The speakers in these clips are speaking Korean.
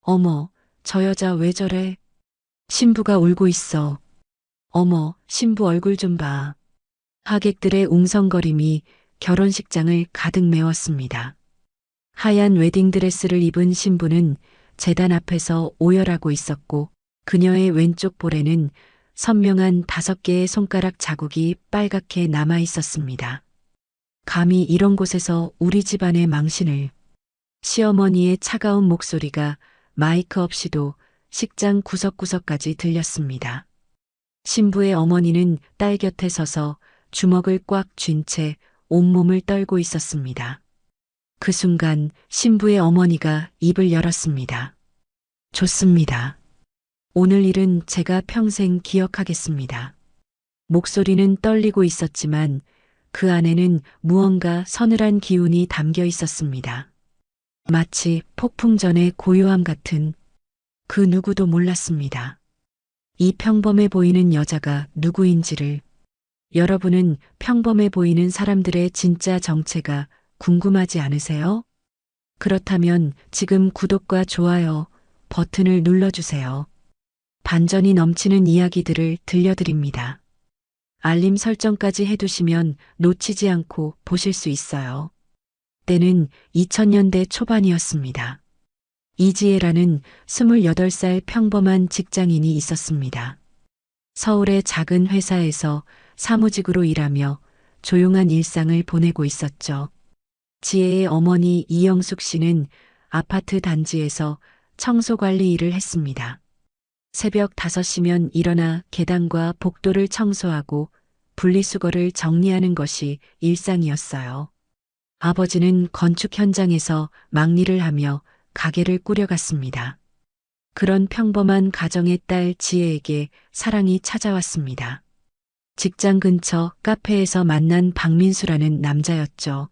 어머, 저 여자 왜 저래? 신부가 울고 있어. 어머, 신부 얼굴 좀 봐. 하객들의 웅성거림이 결혼식장을 가득 메웠습니다. 하얀 웨딩드레스를 입은 신부는 제단 앞에서 오열하고 있었고 그녀의 왼쪽 볼에는 선명한 5개의 손가락 자국이 빨갛게 남아 있었습니다. 감히 이런 곳에서 우리 집안의 망신을. 시어머니의 차가운 목소리가 마이크 없이도 식장 구석구석까지 들렸습니다. 신부의 어머니는 딸 곁에 서서 주먹을 꽉 쥔 채 온몸을 떨고 있었습니다. 그 순간 신부의 어머니가 입을 열었습니다. 좋습니다. 오늘 일은 제가 평생 기억하겠습니다. 목소리는 떨리고 있었지만 그 안에는 무언가 서늘한 기운이 담겨 있었습니다. 마치 폭풍 전의 고요함 같은. 그 누구도 몰랐습니다. 이 평범해 보이는 여자가 누구인지를. 여러분은 평범해 보이는 사람들의 진짜 정체가 궁금하지 않으세요? 그렇다면 지금 구독과 좋아요 버튼을 눌러주세요. 반전이 넘치는 이야기들을 들려드립니다. 알림 설정까지 해두시면 놓치지 않고 보실 수 있어요. 때는 2000년대 초반이었습니다. 이지혜라는 28살 평범한 직장인이 있었습니다. 서울의 작은 회사에서 사무직으로 일하며 조용한 일상을 보내고 있었죠. 지혜의 어머니 이영숙 씨는 아파트 단지에서 청소 관리 일을 했습니다. 새벽 5시면 일어나 계단과 복도를 청소하고 분리수거를 정리하는 것이 일상이었어요. 아버지는 건축 현장에서 막일을 하며 가게를 꾸려갔습니다. 그런 평범한 가정의 딸 지혜에게 사랑이 찾아왔습니다. 직장 근처 카페에서 만난 박민수라는 남자였죠.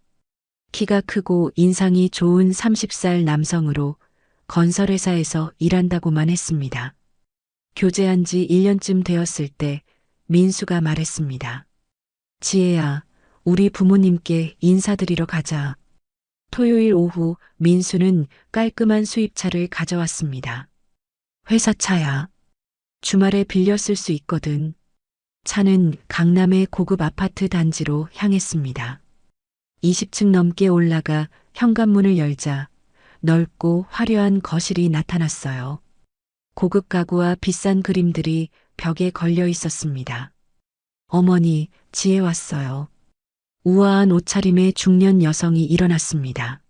키가 크고 인상이 좋은 30살 남성으로 건설회사에서 일한다고만 했습니다. 교제한 지 1년쯤 되었을 때 민수가 말했습니다. 지혜야, 우리 부모님께 인사드리러 가자. 토요일 오후 민수는 깔끔한 수입차를 가져왔습니다. 회사 차야. 주말에 빌려 쓸 수 있거든. 차는 강남의 고급 아파트 단지로 향했습니다. 20층 넘게 올라가 현관문을 열자 넓고 화려한 거실이 나타났어요. 고급 가구와 비싼 그림들이 벽에 걸려 있었습니다. 어머니, 지혜 왔어요. 우아한 옷차림의 중년 여성이 일어났습니다.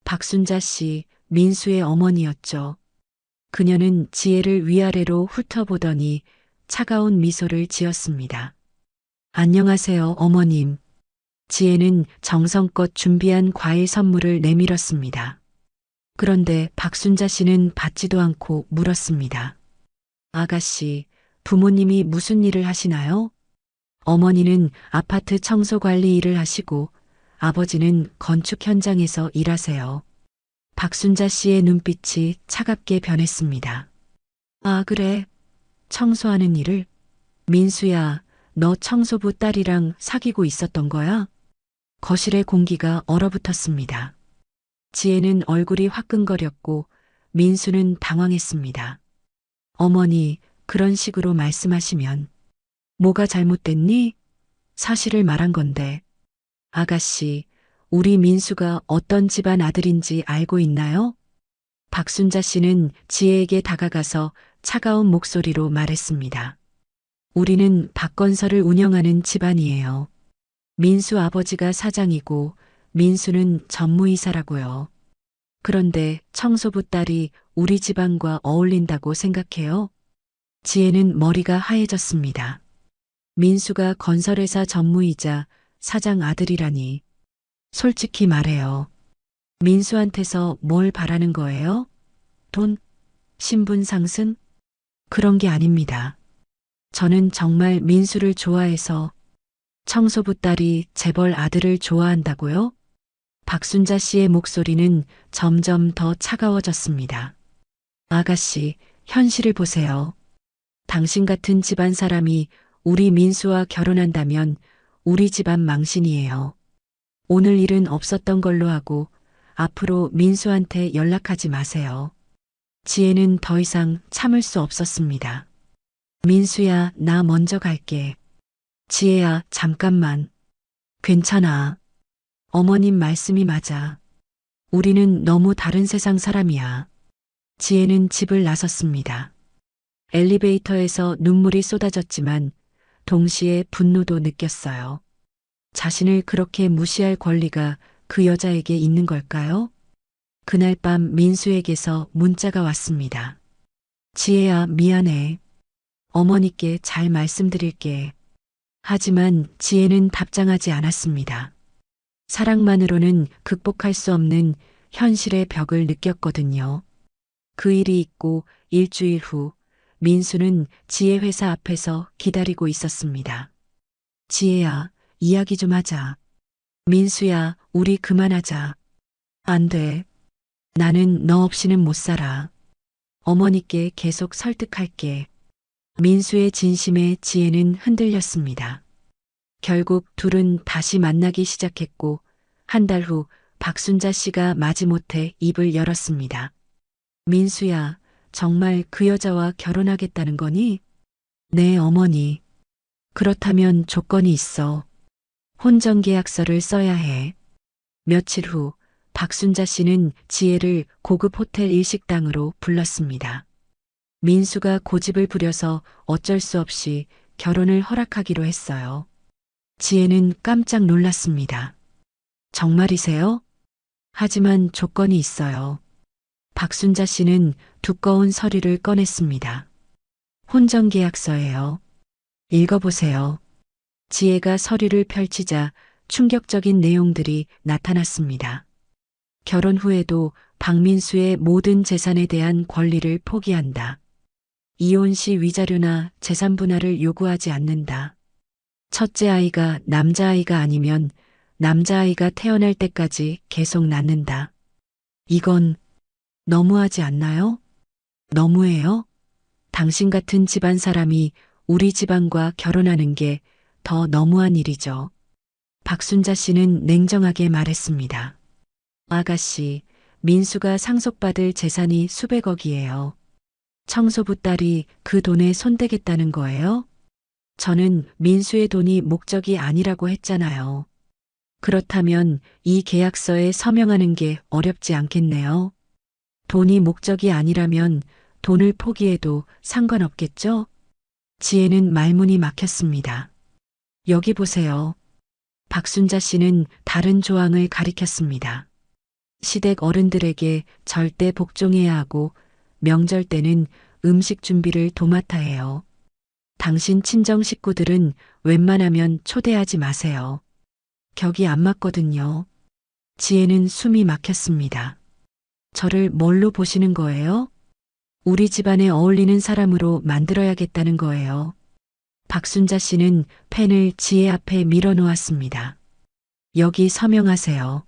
박순자 씨, 민수의 어머니였죠. 그녀는 지혜를 위아래로 훑어보더니 차가운 미소를 지었습니다. 안녕하세요, 어머님. 지혜는 정성껏 준비한 과일 선물을 내밀었습니다. 그런데 박순자 씨는 받지도 않고 물었습니다. 아가씨, 부모님이 무슨 일을 하시나요? 어머니는 아파트 청소 관리 일을 하시고 아버지는 건축 현장에서 일하세요. 박순자 씨의 눈빛이 차갑게 변했습니다. 아, 그래. 청소하는 일을? 민수야, 너 청소부 딸이랑 사귀고 있었던 거야? 거실의 공기가 얼어붙었습니다. 지혜는 얼굴이 화끈거렸고 민수는 당황했습니다. 어머니, 그런 식으로 말씀하시면 뭐가 잘못됐니? 사실을 말한 건데. 아가씨, 우리 민수가 어떤 집안 아들인지 알고 있나요? 박순자 씨는 지혜에게 다가가서 차가운 목소리로 말했습니다. 우리는 박건설을 운영하는 집안이에요. 민수 아버지가 사장이고 민수는 전무이사라고요. 그런데 청소부 딸이 우리 집안과 어울린다고 생각해요? 지혜는 머리가 하얘졌습니다. 민수가 건설회사 전무이자 사장 아들이라니. 솔직히 말해요. 민수한테서 뭘 바라는 거예요? 돈? 신분 상승? 그런 게 아닙니다. 저는 정말 민수를 좋아해서. 청소부 딸이 재벌 아들을 좋아한다고요? 박순자 씨의 목소리는 점점 더 차가워졌습니다. 아가씨, 현실을 보세요. 당신 같은 집안 사람이 우리 민수와 결혼한다면 우리 집안 망신이에요. 오늘 일은 없었던 걸로 하고 앞으로 민수한테 연락하지 마세요. 지혜는 더 이상 참을 수 없었습니다. 민수야, 나 먼저 갈게. 지혜야, 잠깐만. 괜찮아. 어머님 말씀이 맞아. 우리는 너무 다른 세상 사람이야. 지혜는 집을 나섰습니다. 엘리베이터에서 눈물이 쏟아졌지만 동시에 분노도 느꼈어요. 자신을 그렇게 무시할 권리가 그 여자에게 있는 걸까요? 그날 밤 민수에게서 문자가 왔습니다. 지혜야, 미안해. 어머니께 잘 말씀드릴게. 하지만 지혜는 답장하지 않았습니다. 사랑만으로는 극복할 수 없는 현실의 벽을 느꼈거든요. 그 일이 있고 일주일 후 민수는 지혜 회사 앞에서 기다리고 있었습니다. 지혜야, 이야기 좀 하자. 민수야, 우리 그만하자. 안 돼. 나는 너 없이는 못 살아. 어머니께 계속 설득할게. 민수의 진심에 지혜는 흔들렸습니다. 결국 둘은 다시 만나기 시작했고 한 달 후 박순자 씨가 마지못해 입을 열었습니다. 민수야, 정말 그 여자와 결혼하겠다는 거니? 네, 어머니. 그렇다면 조건이 있어. 혼전계약서를 써야 해. 며칠 후 박순자 씨는 지혜를 고급 호텔 일식당으로 불렀습니다. 민수가 고집을 부려서 어쩔 수 없이 결혼을 허락하기로 했어요. 지혜는 깜짝 놀랐습니다. 정말이세요? 하지만 조건이 있어요. 박순자 씨는 두꺼운 서류를 꺼냈습니다. 혼전계약서예요. 읽어보세요. 지혜가 서류를 펼치자 충격적인 내용들이 나타났습니다. 결혼 후에도 박민수의 모든 재산에 대한 권리를 포기한다. 이혼 시 위자료나 재산 분할을 요구하지 않는다. 첫째 아이가 남자아이가 아니면 남자아이가 태어날 때까지 계속 낳는다. 이건 너무하지 않나요? 너무해요? 당신 같은 집안 사람이 우리 집안과 결혼하는 게 더 너무한 일이죠. 박순자 씨는 냉정하게 말했습니다. 아가씨, 민수가 상속받을 재산이 수백억이에요. 청소부 딸이 그 돈에 손대겠다는 거예요? 저는 민수의 돈이 목적이 아니라고 했잖아요. 그렇다면 이 계약서에 서명하는 게 어렵지 않겠네요. 돈이 목적이 아니라면 돈을 포기해도 상관없겠죠? 지혜는 말문이 막혔습니다. 여기 보세요. 박순자 씨는 다른 조항을 가리켰습니다. 시댁 어른들에게 절대 복종해야 하고 명절 때는 음식 준비를 도맡아 해요. 당신 친정 식구들은 웬만하면 초대하지 마세요. 격이 안 맞거든요. 지혜는 숨이 막혔습니다. 저를 뭘로 보시는 거예요? 우리 집안에 어울리는 사람으로 만들어야겠다는 거예요. 박순자 씨는 펜을 지혜 앞에 밀어놓았습니다. 여기 서명하세요.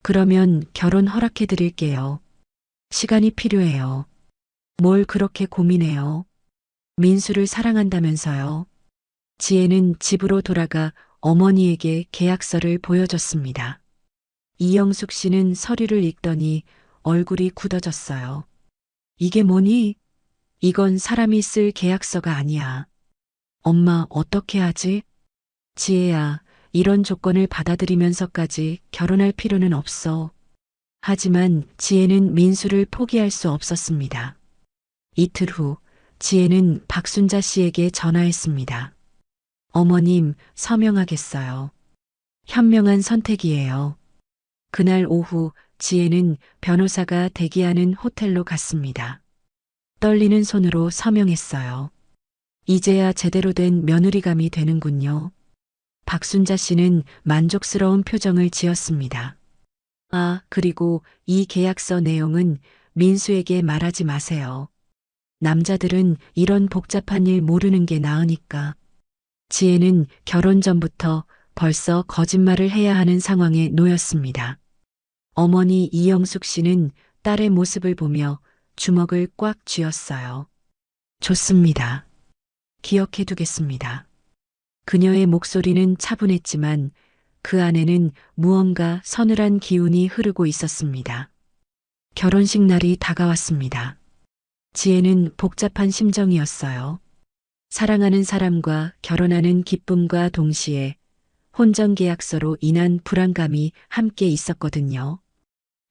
그러면 결혼 허락해 드릴게요. 시간이 필요해요. 뭘 그렇게 고민해요? 민수를 사랑한다면서요. 지혜는 집으로 돌아가 어머니에게 계약서를 보여줬습니다. 이영숙 씨는 서류를 읽더니 얼굴이 굳어졌어요. 이게 뭐니? 이건 사람이 쓸 계약서가 아니야. 엄마, 어떻게 하지? 지혜야, 이런 조건을 받아들이면서까지 결혼할 필요는 없어. 하지만 지혜는 민수를 포기할 수 없었습니다. 이틀 후 지혜는 박순자 씨에게 전화했습니다. 어머님, 서명하겠어요. 현명한 선택이에요. 그날 오후 지혜는 변호사가 대기하는 호텔로 갔습니다. 떨리는 손으로 서명했어요. 이제야 제대로 된 며느리감이 되는군요. 박순자 씨는 만족스러운 표정을 지었습니다. 아, 그리고 이 계약서 내용은 민수에게 말하지 마세요. 남자들은 이런 복잡한 일 모르는 게 나으니까. 지혜는 결혼 전부터 벌써 거짓말을 해야 하는 상황에 놓였습니다. 어머니 이영숙 씨는 딸의 모습을 보며 주먹을 꽉 쥐었어요. 좋습니다. 기억해 두겠습니다. 그녀의 목소리는 차분했지만 그 안에는 무언가 서늘한 기운이 흐르고 있었습니다. 결혼식 날이 다가왔습니다. 지혜는 복잡한 심정이었어요. 사랑하는 사람과 결혼하는 기쁨과 동시에 혼전계약서로 인한 불안감이 함께 있었거든요.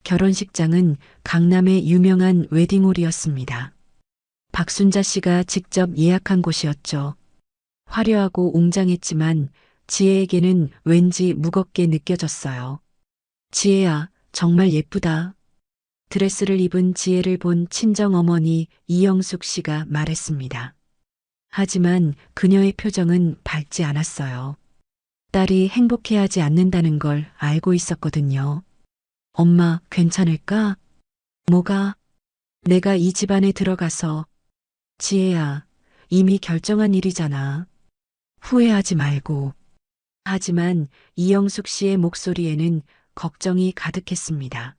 결혼식장은 강남의 유명한 웨딩홀이었습니다. 박순자 씨가 직접 예약한 곳이었죠. 화려하고 웅장했지만 지혜에게는 왠지 무겁게 느껴졌어요. 지혜야, 정말 예쁘다. 드레스를 입은 지혜를 본 친정어머니 이영숙 씨가 말했습니다. 하지만 그녀의 표정은 밝지 않았어요. 딸이 행복해하지 않는다는 걸 알고 있었거든요. 엄마, 괜찮을까? 뭐가? 내가 이 집안에 들어가서. 지혜야, 이미 결정한 일이잖아. 후회하지 말고. 하지만 이영숙 씨의 목소리에는 걱정이 가득했습니다.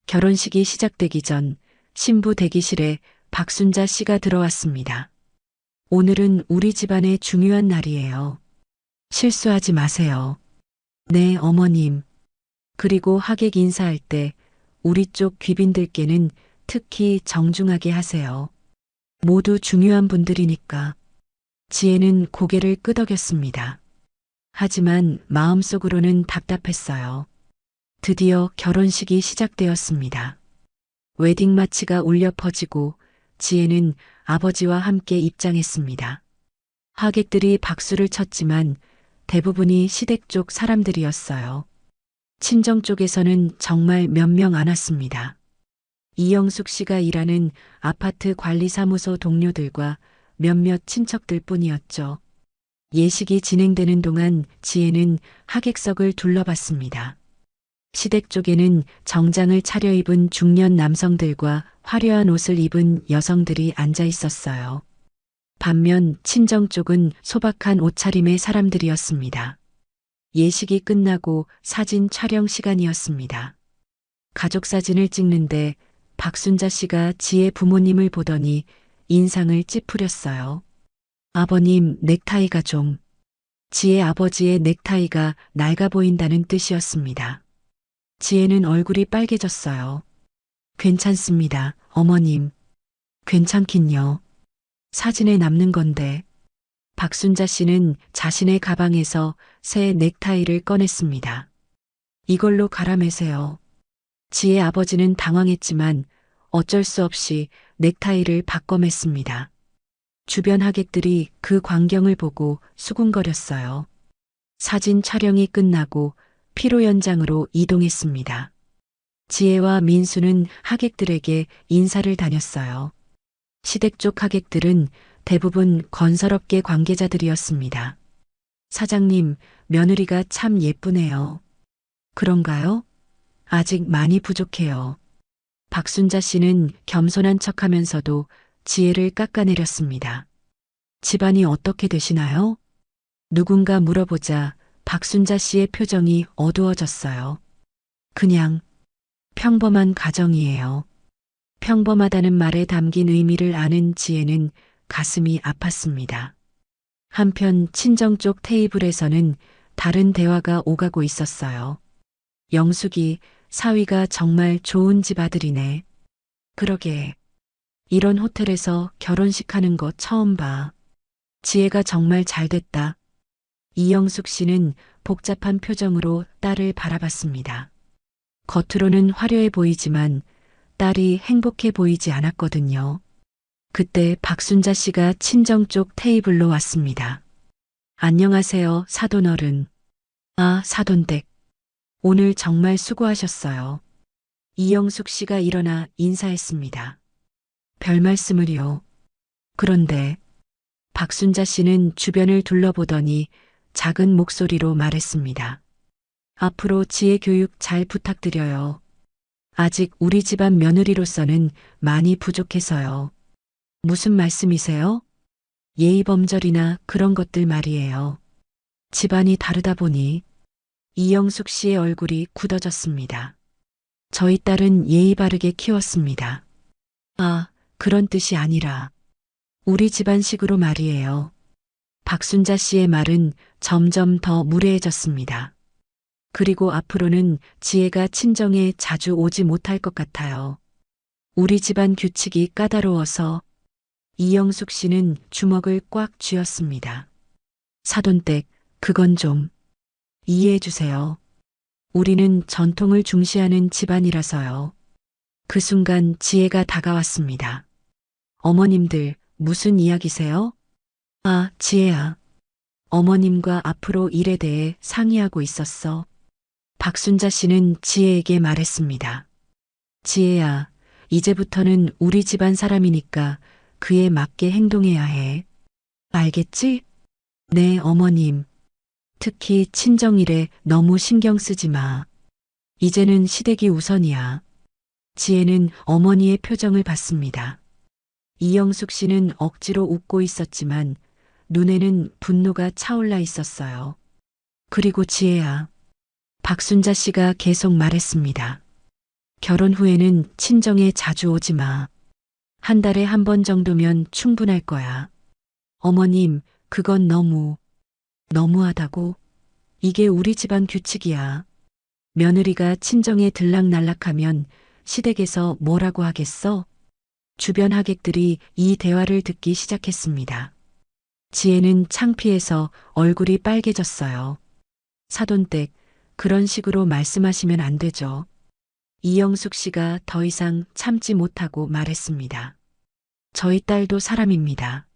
결혼식이 시작되기 전 신부 대기실에 박순자 씨가 들어왔습니다. 오늘은 우리 집안의 중요한 날이에요. 실수하지 마세요. 네, 어머님. 그리고 하객 인사할 때 우리 쪽 귀빈들께는 특히 정중하게 하세요. 모두 중요한 분들이니까. 지혜는 고개를 끄덕였습니다. 하지만 마음속으로는 답답했어요. 드디어 결혼식이 시작되었습니다. 웨딩 마치가 울려 퍼지고 지혜는 아버지와 함께 입장했습니다. 하객들이 박수를 쳤지만 대부분이 시댁 쪽 사람들이었어요. 친정 쪽에서는 정말 몇 명 안 왔습니다. 이영숙 씨가 일하는 아파트 관리사무소 동료들과 몇몇 친척들 뿐이었죠. 예식이 진행되는 동안 지혜는 하객석을 둘러봤습니다. 시댁 쪽에는 정장을 차려입은 중년 남성들과 화려한 옷을 입은 여성들이 앉아 있었어요. 반면 친정 쪽은 소박한 옷차림의 사람들이었습니다. 예식이 끝나고 사진 촬영 시간이었습니다. 가족 사진을 찍는데 박순자 씨가 지혜 부모님을 보더니 인상을 찌푸렸어요. 아버님, 넥타이가 좀. 지혜 아버지의 넥타이가 낡아 보인다는 뜻이었습니다. 지혜는 얼굴이 빨개졌어요. 괜찮습니다, 어머님. 괜찮긴요. 사진에 남는 건데. 박순자 씨는 자신의 가방에서 새 넥타이를 꺼냈습니다. 이걸로 가라매세요. 지혜 아버지는 당황했지만 어쩔 수 없이 넥타이를 바꿔맸습니다. 주변 하객들이 그 광경을 보고 수군거렸어요. 사진 촬영이 끝나고 피로 연장으로 이동했습니다. 지혜와 민수는 하객들에게 인사를 다녔어요. 시댁 쪽 하객들은 대부분 건설업계 관계자들이었습니다. 사장님, 며느리가 참 예쁘네요. 그런가요? 아직 많이 부족해요. 박순자 씨는 겸손한 척하면서도 지혜를 깎아내렸습니다. 집안이 어떻게 되시나요? 누군가 물어보자 박순자 씨의 표정이 어두워졌어요. 그냥 평범한 가정이에요. 평범하다는 말에 담긴 의미를 아는 지혜는 가슴이 아팠습니다. 한편 친정 쪽 테이블에서는 다른 대화가 오가고 있었어요. 영숙이 사위가 정말 좋은 집 아들이네. 그러게. 이런 호텔에서 결혼식 하는 거 처음 봐. 지혜가 정말 잘 됐다. 이영숙 씨는 복잡한 표정으로 딸을 바라봤습니다. 겉으로는 화려해 보이지만 딸이 행복해 보이지 않았거든요. 그때 박순자 씨가 친정 쪽 테이블로 왔습니다. 안녕하세요, 사돈어른. 아, 사돈댁. 오늘 정말 수고하셨어요. 이영숙 씨가 일어나 인사했습니다. 별 말씀을요. 그런데 박순자 씨는 주변을 둘러보더니 작은 목소리로 말했습니다. 앞으로 지혜 교육 잘 부탁드려요. 아직 우리 집안 며느리로서는 많이 부족해서요. 무슨 말씀이세요? 예의범절이나 그런 것들 말이에요. 집안이 다르다 보니 이영숙 씨의 얼굴이 굳어졌습니다. 저희 딸은 예의 바르게 키웠습니다. 아, 그런 뜻이 아니라 우리 집안식으로 말이에요. 박순자 씨의 말은 점점 더 무례해졌습니다. 그리고 앞으로는 지혜가 친정에 자주 오지 못할 것 같아요. 우리 집안 규칙이 까다로워서 이영숙 씨는 주먹을 꽉 쥐었습니다. 사돈댁, 그건 좀 이해해 주세요. 우리는 전통을 중시하는 집안이라서요. 그 순간 지혜가 다가왔습니다. 어머님들, 무슨 이야기세요? 아, 지혜야. 어머님과 앞으로 일에 대해 상의하고 있었어. 박순자 씨는 지혜에게 말했습니다. 지혜야, 이제부터는 우리 집안 사람이니까 그에 맞게 행동해야 해. 알겠지? 네, 어머님. 특히 친정일에 너무 신경 쓰지 마. 이제는 시댁이 우선이야. 지혜는 어머니의 표정을 봤습니다. 이영숙 씨는 억지로 웃고 있었지만 눈에는 분노가 차올라 있었어요. 그리고 지혜야. 박순자 씨가 계속 말했습니다. 결혼 후에는 친정에 자주 오지 마. 한 달에 한 번 정도면 충분할 거야. 어머님, 그건 너무하다고. 이게 우리 집안 규칙이야. 며느리가 친정에 들락날락하면 시댁에서 뭐라고 하겠어? 주변 하객들이 이 대화를 듣기 시작했습니다. 지혜는 창피해서 얼굴이 빨개졌어요. 사돈댁, 그런 식으로 말씀하시면 안 되죠. 이영숙 씨가 더 이상 참지 못하고 말했습니다. 저희 딸도 사람입니다.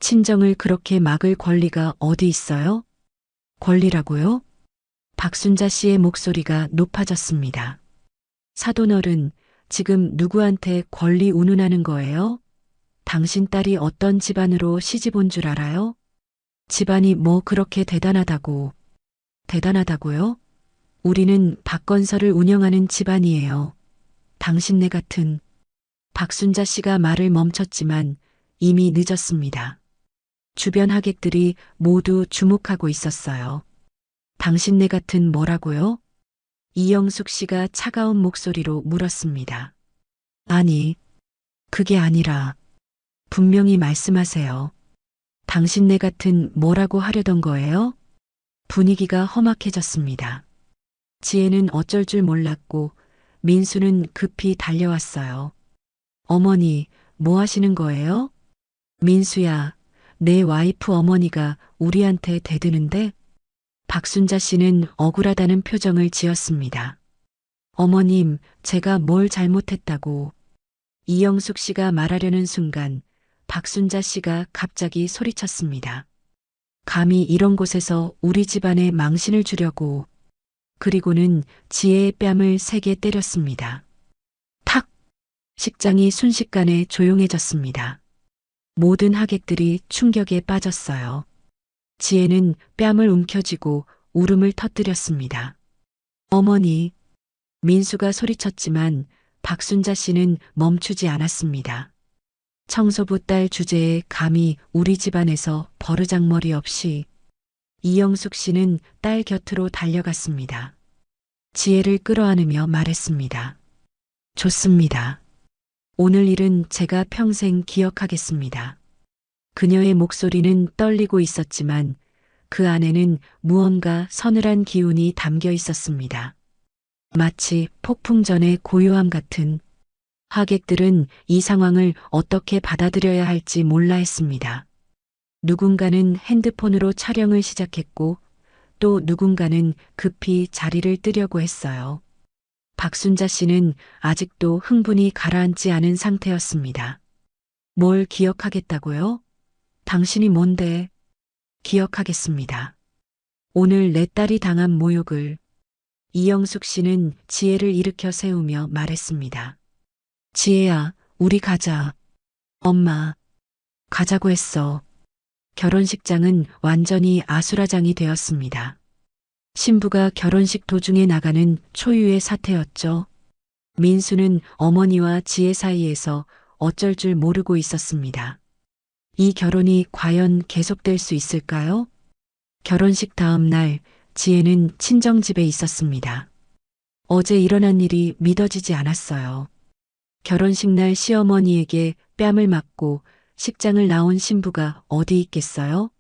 친정을 그렇게 막을 권리가 어디 있어요? 권리라고요? 박순자 씨의 목소리가 높아졌습니다. 사돈어른, 지금 누구한테 권리 운운하는 거예요? 당신 딸이 어떤 집안으로 시집 온 줄 알아요? 집안이 뭐 그렇게 대단하다고. 대단하다고요? 우리는 박건설을 운영하는 집안이에요. 당신네 같은. 박순자 씨가 말을 멈췄지만 이미 늦었습니다. 주변 하객들이 모두 주목하고 있었어요. 당신네 같은 뭐라고요? 이영숙 씨가 차가운 목소리로 물었습니다. 아니, 그게 아니라 분명히 말씀하세요. 당신네 같은 뭐라고 하려던 거예요? 분위기가 험악해졌습니다. 지혜는 어쩔 줄 몰랐고 민수는 급히 달려왔어요. 어머니, 뭐 하시는 거예요? 민수야, 내 와이프 어머니가 우리한테 대드는데? 박순자 씨는 억울하다는 표정을 지었습니다. 어머님, 제가 뭘 잘못했다고. 이영숙 씨가 말하려는 순간 박순자 씨가 갑자기 소리쳤습니다. 감히 이런 곳에서 우리 집안에 망신을 주려고. 그리고는 지혜의 뺨을 세게 때렸습니다. 탁! 식장이 순식간에 조용해졌습니다. 모든 하객들이 충격에 빠졌어요. 지혜는 뺨을 움켜쥐고 울음을 터뜨렸습니다. 어머니! 민수가 소리쳤지만 박순자 씨는 멈추지 않았습니다. 청소부 딸 주제에 감히 우리 집안에서 버르장머리 없이. 이영숙 씨는 딸 곁으로 달려갔습니다. 지혜를 끌어안으며 말했습니다. 좋습니다. 오늘 일은 제가 평생 기억하겠습니다. 그녀의 목소리는 떨리고 있었지만 그 안에는 무언가 서늘한 기운이 담겨 있었습니다. 마치 폭풍 전의 고요함 같은. 하객들은 이 상황을 어떻게 받아들여야 할지 몰라 했습니다. 누군가는 핸드폰으로 촬영을 시작했고 또 누군가는 급히 자리를 뜨려고 했어요. 박순자 씨는 아직도 흥분이 가라앉지 않은 상태였습니다. 뭘 기억하겠다고요? 당신이 뭔데? 기억하겠습니다. 오늘 내 딸이 당한 모욕을. 이영숙 씨는 지혜를 일으켜 세우며 말했습니다. 지혜야, 우리 가자. 엄마, 가자고 했어. 결혼식장은 완전히 아수라장이 되었습니다. 신부가 결혼식 도중에 나가는 초유의 사태였죠. 민수는 어머니와 지혜 사이에서 어쩔 줄 모르고 있었습니다. 이 결혼이 과연 계속될 수 있을까요? 결혼식 다음 날 지혜는 친정집에 있었습니다. 어제 일어난 일이 믿어지지 않았어요. 결혼식 날 시어머니에게 뺨을 맞고 식장을 나온 신부가 어디 있겠어요?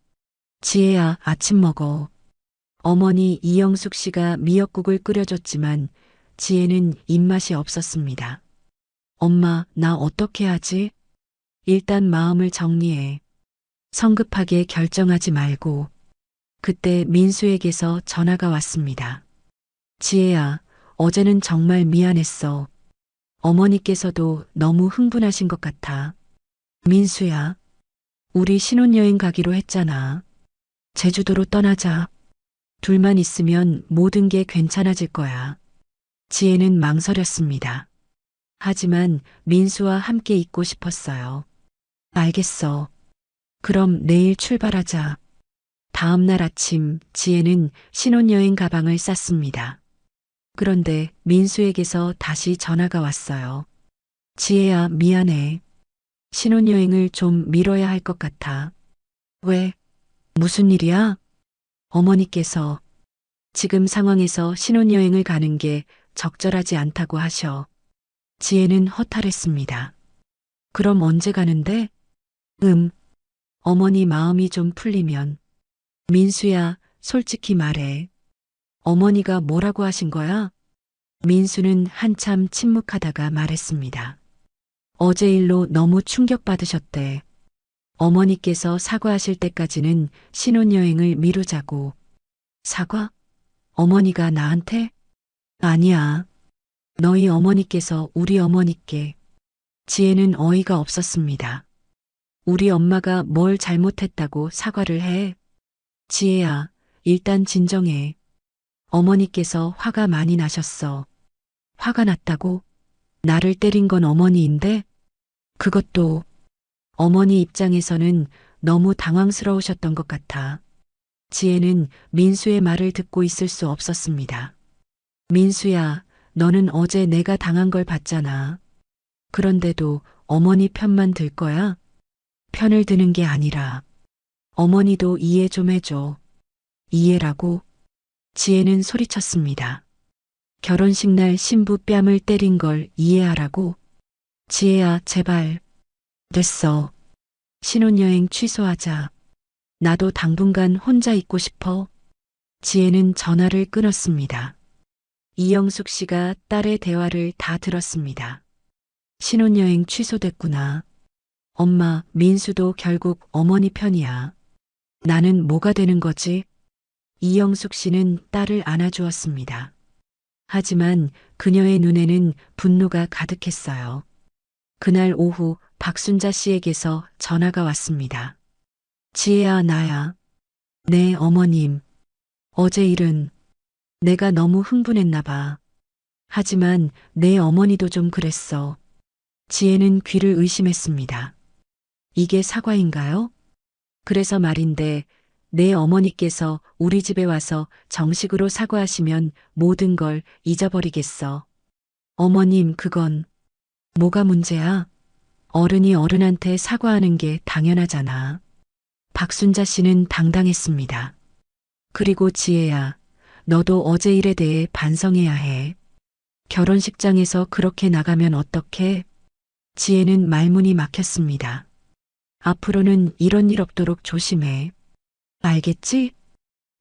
지혜야, 아침 먹어. 어머니 이영숙 씨가 미역국을 끓여줬지만 지혜는 입맛이 없었습니다. 엄마, 나 어떻게 하지? 일단 마음을 정리해. 성급하게 결정하지 말고. 그때 민수에게서 전화가 왔습니다. 지혜야, 어제는 정말 미안했어. 어머니께서도 너무 흥분하신 것 같아. 민수야, 우리 신혼여행 가기로 했잖아. 제주도로 떠나자. 둘만 있으면 모든 게 괜찮아질 거야. 지혜는 망설였습니다. 하지만 민수와 함께 있고 싶었어요. 알겠어. 그럼 내일 출발하자. 다음 날 아침 지혜는 신혼여행 가방을 쌌습니다. 그런데 민수에게서 다시 전화가 왔어요. 지혜야, 미안해. 신혼여행을 좀 미뤄야 할 것 같아. 왜? 무슨 일이야? 어머니께서 지금 상황에서 신혼여행을 가는 게 적절하지 않다고 하셔. 지혜는 허탈했습니다. 그럼 언제 가는데? 어머니 마음이 좀 풀리면. 민수야, 솔직히 말해. 어머니가 뭐라고 하신 거야? 민수는 한참 침묵하다가 말했습니다. 어제 일로 너무 충격받으셨대. 어머니께서 사과하실 때까지는 신혼여행을 미루자고. 사과? 어머니가 나한테? 아니야. 너희 어머니께서 우리 어머니께. 지혜는 어이가 없었습니다. 우리 엄마가 뭘 잘못했다고 사과를 해? 지혜야, 일단 진정해. 어머니께서 화가 많이 나셨어. 화가 났다고? 나를 때린 건 어머니인데? 그것도 어머니 입장에서는 너무 당황스러우셨던 것 같아. 지혜는 민수의 말을 듣고 있을 수 없었습니다. 민수야, 너는 어제 내가 당한 걸 봤잖아. 그런데도 어머니 편만 들 거야? 편을 드는 게 아니라 어머니도 이해 좀 해줘. 이해라고? 지혜는 소리쳤습니다. 결혼식 날 신부 뺨을 때린 걸 이해하라고? 지혜야, 제발. 됐어. 신혼여행 취소하자. 나도 당분간 혼자 있고 싶어. 지혜는 전화를 끊었습니다. 이영숙 씨가 딸의 대화를 다 들었습니다. 신혼여행 취소됐구나. 엄마, 민수도 결국 어머니 편이야. 나는 뭐가 되는 거지? 이영숙 씨는 딸을 안아주었습니다. 하지만 그녀의 눈에는 분노가 가득했어요. 그날 오후 박순자 씨에게서 전화가 왔습니다. 지혜야, 나야. 네, 어머님. 어제 일은 내가 너무 흥분했나 봐. 하지만 내 어머니도 좀 그랬어. 지혜는 귀를 의심했습니다. 이게 사과인가요? 그래서 말인데 내 어머니께서 우리 집에 와서 정식으로 사과하시면 모든 걸 잊어버리겠어. 어머님, 그건 뭐가 문제야? 어른이 어른한테 사과하는 게 당연하잖아. 박순자 씨는 당당했습니다. 그리고 지혜야, 너도 어제 일에 대해 반성해야 해. 결혼식장에서 그렇게 나가면 어떡해? 지혜는 말문이 막혔습니다. 앞으로는 이런 일 없도록 조심해. 알겠지?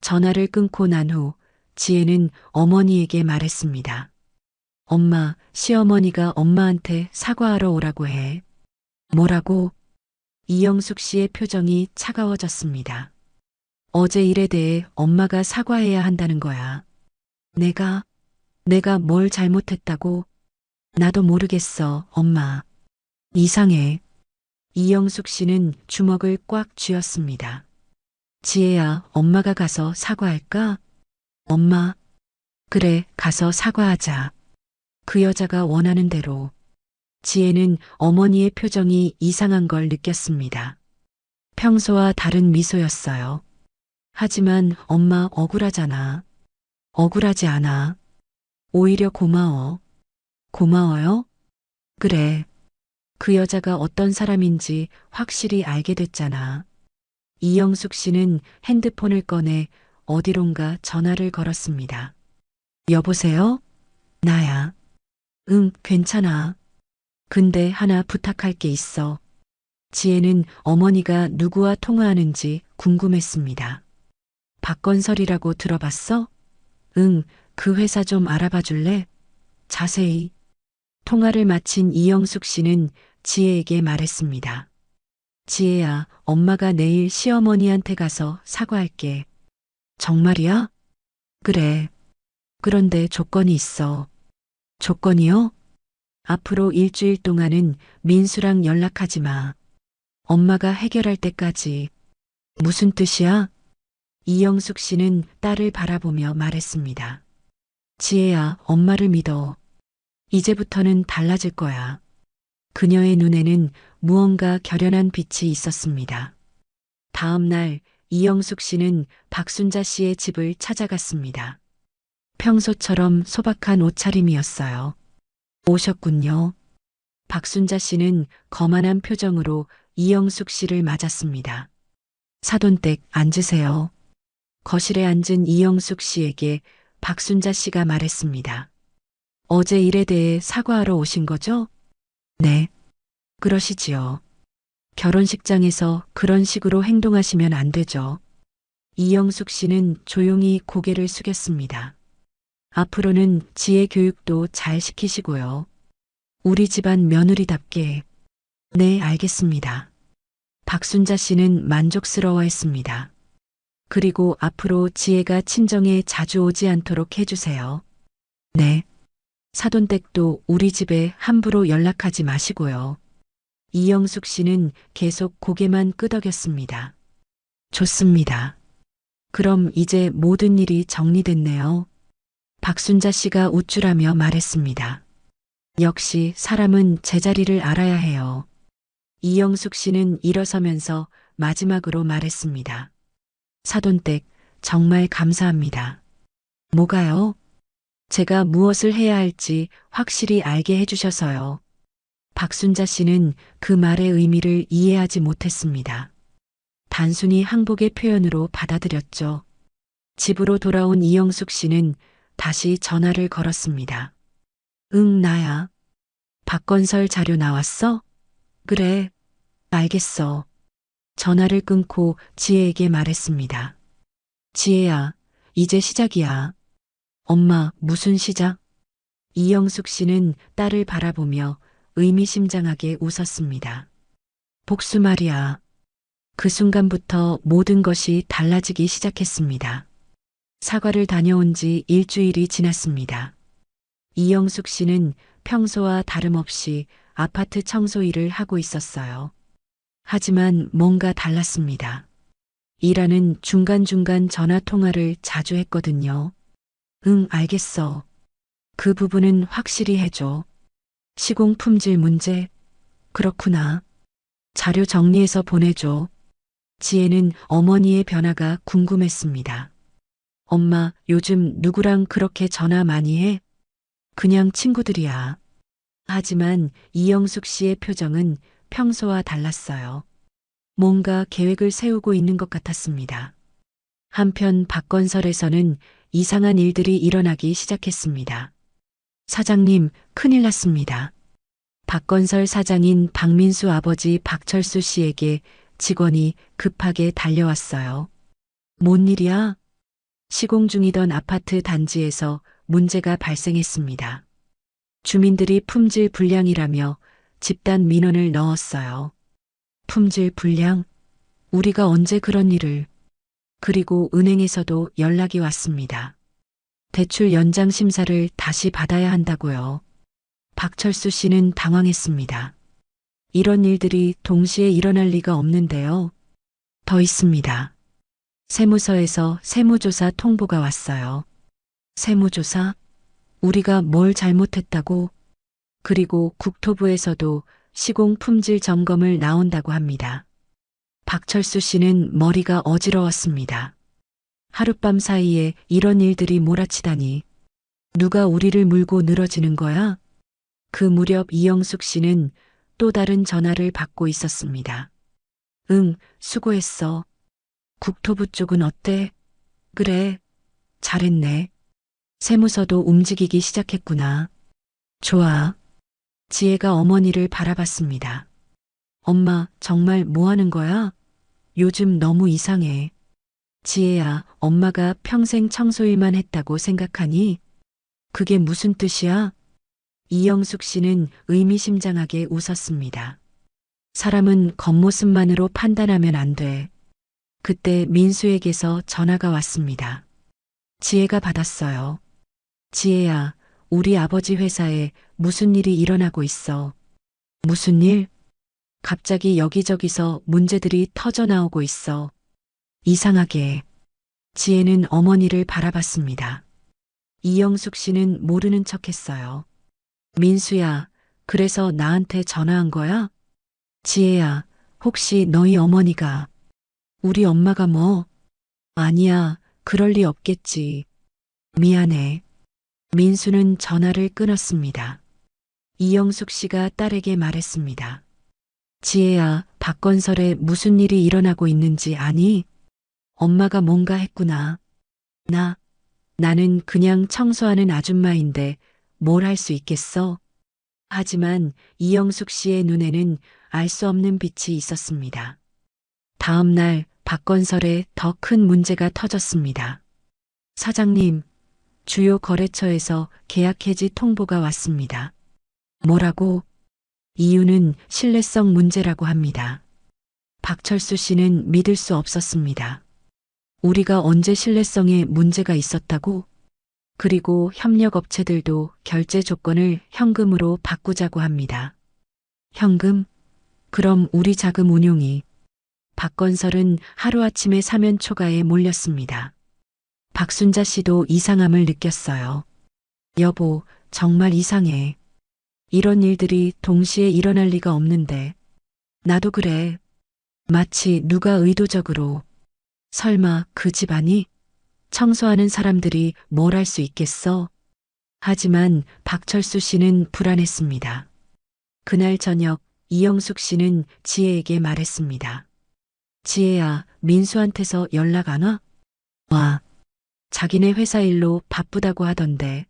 전화를 끊고 난 후 지혜는 어머니에게 말했습니다. 엄마, 시어머니가 엄마한테 사과하러 오라고 해. 뭐라고? 이영숙 씨의 표정이 차가워졌습니다. 어제 일에 대해 엄마가 사과해야 한다는 거야. 내가 뭘 잘못했다고? 나도 모르겠어, 엄마. 이상해. 이영숙 씨는 주먹을 꽉 쥐었습니다. 지혜야, 엄마가 가서 사과할까? 엄마. 그래, 가서 사과하자. 그 여자가 원하는 대로. 지혜는 어머니의 표정이 이상한 걸 느꼈습니다. 평소와 다른 미소였어요. 하지만 엄마 억울하잖아. 억울하지 않아. 오히려 고마워. 고마워요? 그래. 그 여자가 어떤 사람인지 확실히 알게 됐잖아. 이영숙 씨는 핸드폰을 꺼내 어디론가 전화를 걸었습니다. 여보세요? 나야. 응, 괜찮아. 근데 하나 부탁할 게 있어. 지혜는 어머니가 누구와 통화하는지 궁금했습니다. 박건설이라고 들어봤어? 응, 그 회사 좀 알아봐 줄래? 자세히. 통화를 마친 이영숙 씨는 지혜에게 말했습니다. 지혜야, 엄마가 내일 시어머니한테 가서 사과할게. 정말이야? 그래. 그런데 조건이 있어. 조건이요? 앞으로 일주일 동안은 민수랑 연락하지 마. 엄마가 해결할 때까지. 무슨 뜻이야? 이영숙 씨는 딸을 바라보며 말했습니다. 지혜야, 엄마를 믿어. 이제부터는 달라질 거야. 그녀의 눈에는 무언가 결연한 빛이 있었습니다. 다음 날 이영숙 씨는 박순자 씨의 집을 찾아갔습니다. 평소처럼 소박한 옷차림이었어요. 오셨군요. 박순자 씨는 거만한 표정으로 이영숙 씨를 맞았습니다. 사돈댁 앉으세요. 거실에 앉은 이영숙 씨에게 박순자 씨가 말했습니다. 어제 일에 대해 사과하러 오신 거죠? 네. 그러시지요. 결혼식장에서 그런 식으로 행동하시면 안 되죠. 이영숙 씨는 조용히 고개를 숙였습니다. 앞으로는 지혜 교육도 잘 시키시고요. 우리 집안 며느리답게. 네, 알겠습니다. 박순자 씨는 만족스러워했습니다. 그리고 앞으로 지혜가 친정에 자주 오지 않도록 해주세요. 네. 사돈댁도 우리 집에 함부로 연락하지 마시고요. 이영숙 씨는 계속 고개만 끄덕였습니다. 좋습니다. 그럼 이제 모든 일이 정리됐네요. 박순자 씨가 우쭐하며 말했습니다. 역시 사람은 제자리를 알아야 해요. 이영숙 씨는 일어서면서 마지막으로 말했습니다. 사돈댁, 정말 감사합니다. 뭐가요? 제가 무엇을 해야 할지 확실히 알게 해주셔서요. 박순자 씨는 그 말의 의미를 이해하지 못했습니다. 단순히 항복의 표현으로 받아들였죠. 집으로 돌아온 이영숙 씨는 다시 전화를 걸었습니다. 응, 나야. 박건설 자료 나왔어? 그래, 알겠어. 전화를 끊고 지혜에게 말했습니다. 지혜야, 이제 시작이야. 엄마, 무슨 시작? 이영숙 씨는 딸을 바라보며 의미심장하게 웃었습니다. 복수 말이야. 그 순간부터 모든 것이 달라지기 시작했습니다. 사과를 다녀온 지 일주일이 지났습니다. 이영숙 씨는 평소와 다름없이 아파트 청소 일을 하고 있었어요. 하지만 뭔가 달랐습니다. 일하는 중간중간 전화 통화를 자주 했거든요. 응, 알겠어. 그 부분은 확실히 해줘. 시공 품질 문제? 그렇구나. 자료 정리해서 보내줘. 지혜는 어머니의 변화가 궁금했습니다. 엄마, 요즘 누구랑 그렇게 전화 많이 해? 그냥 친구들이야. 하지만 이영숙 씨의 표정은 평소와 달랐어요. 뭔가 계획을 세우고 있는 것 같았습니다. 한편 박건설에서는 이상한 일들이 일어나기 시작했습니다. 사장님, 큰일 났습니다. 박건설 사장인 박민수 아버지 박철수 씨에게 직원이 급하게 달려왔어요. 뭔 일이야? 시공 중이던 아파트 단지에서 문제가 발생했습니다. 주민들이 품질 불량이라며 집단 민원을 넣었어요. 품질 불량? 우리가 언제 그런 일을? 그리고 은행에서도 연락이 왔습니다. 대출 연장 심사를 다시 받아야 한다고요. 박철수 씨는 당황했습니다. 이런 일들이 동시에 일어날 리가 없는데요. 더 있습니다. 세무서에서 세무조사 통보가 왔어요. 세무조사? 우리가 뭘 잘못했다고? 그리고 국토부에서도 시공 품질 점검을 나온다고 합니다. 박철수 씨는 머리가 어지러웠습니다. 하룻밤 사이에 이런 일들이 몰아치다니. 누가 우리를 물고 늘어지는 거야? 그 무렵 이영숙 씨는 또 다른 전화를 받고 있었습니다. 응, 수고했어. 국토부 쪽은 어때? 그래, 잘했네. 세무서도 움직이기 시작했구나. 좋아. 지혜가 어머니를 바라봤습니다. 엄마, 정말 뭐 하는 거야? 요즘 너무 이상해. 지혜야, 엄마가 평생 청소일만 했다고 생각하니? 그게 무슨 뜻이야? 이영숙 씨는 의미심장하게 웃었습니다. 사람은 겉모습만으로 판단하면 안 돼. 그때 민수에게서 전화가 왔습니다. 지혜가 받았어요. 지혜야, 우리 아버지 회사에 무슨 일이 일어나고 있어. 무슨 일? 갑자기 여기저기서 문제들이 터져 나오고 있어. 이상하게. 지혜는 어머니를 바라봤습니다. 이영숙 씨는 모르는 척 했어요. 민수야, 그래서 나한테 전화한 거야? 지혜야, 혹시 너희 어머니가 우리 엄마가 뭐? 아니야, 그럴 리 없겠지. 미안해. 민수는 전화를 끊었습니다. 이영숙 씨가 딸에게 말했습니다. 지혜야, 박건설에 무슨 일이 일어나고 있는지 아니? 엄마가 뭔가 했구나. 나는 그냥 청소하는 아줌마인데 뭘 할 수 있겠어? 하지만 이영숙 씨의 눈에는 알 수 없는 빛이 있었습니다. 다음 날 박건설에 더 큰 문제가 터졌습니다. 사장님, 주요 거래처에서 계약 해지 통보가 왔습니다. 뭐라고? 이유는 신뢰성 문제라고 합니다. 박철수 씨는 믿을 수 없었습니다. 우리가 언제 신뢰성에 문제가 있었다고? 그리고 협력업체들도 결제 조건을 현금으로 바꾸자고 합니다. 현금? 그럼 우리 자금 운용이. 박건설은 하루아침에 사면 초가에 몰렸습니다. 박순자 씨도 이상함을 느꼈어요. 여보, 정말 이상해. 이런 일들이 동시에 일어날 리가 없는데. 나도 그래. 마치 누가 의도적으로. 설마 그 집안이? 청소하는 사람들이 뭘 할 수 있겠어? 하지만 박철수 씨는 불안했습니다. 그날 저녁 이영숙 씨는 지혜에게 말했습니다. 지혜야, 민수한테서 연락 안 와? 와. 자기네 회사 일로 바쁘다고 하던데.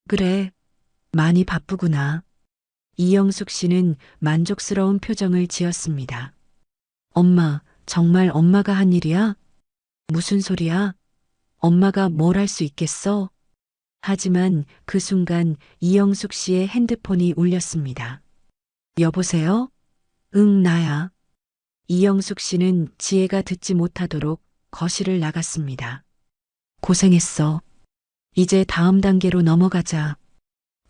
그래, 많이 바쁘구나. 이영숙 씨는 만족스러운 표정을 지었습니다. 엄마, 정말 엄마가 한 일이야? 무슨 소리야? 엄마가 뭘 할 수 있겠어? 하지만 그 순간 이영숙 씨의 핸드폰이 울렸습니다. 여보세요? 응, 나야. 이영숙 씨는 지혜가 듣지 못하도록 거실을 나갔습니다. 고생했어. 이제 다음 단계로 넘어가자.